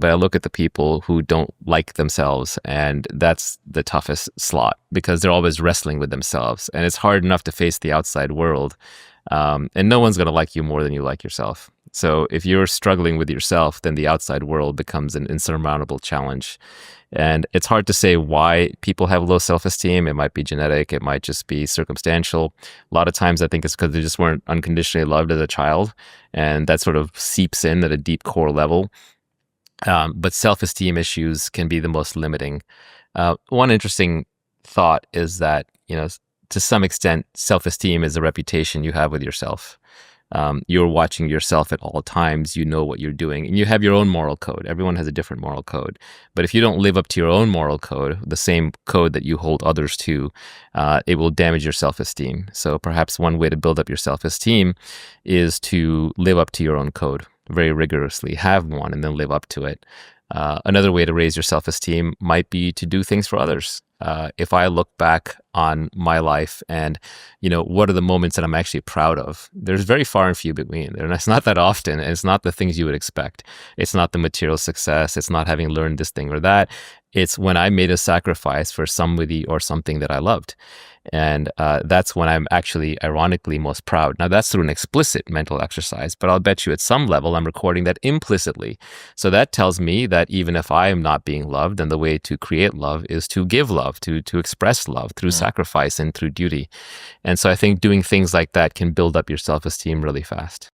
but I look at the people who don't like themselves, and that's the toughest slot because they're always wrestling with themselves, and it's hard enough to face the outside world. And no one's going to like you more than you like yourself. So if you're struggling with yourself, then the outside world becomes an insurmountable challenge. And it's hard to say why people have low self-esteem. It might be genetic. It might just be circumstantial. A lot of times I think it's because they just weren't unconditionally loved as a child. And that sort of seeps in at a deep core level. But self-esteem issues can be the most limiting. One interesting thought is that, to some extent, self-esteem is a reputation you have with yourself. You're watching yourself at all times. You know what you're doing, and you have your own moral code. Everyone has a different moral code. But if you don't live up to your own moral code, the same code that you hold others to, it will damage your self-esteem. So perhaps one way to build up your self-esteem is to live up to your own code very rigorously, have one, and then live up to it. Another way to raise your self-esteem might be to do things for others. If I look back on my life and, what are the moments that I'm actually proud of? There's very far and few between. And it's not that often. And it's not the things you would expect. It's not the material success. It's not having learned this thing or that. It's when I made a sacrifice for somebody or something that I loved. And that's when I'm actually, ironically, most proud. Now, that's through an explicit mental exercise, but I'll bet you at some level I'm recording that implicitly. So that tells me that even if I am not being loved, then the way to create love is to give love, to express love through sacrifice and through duty. And so I think doing things like that can build up your self-esteem really fast.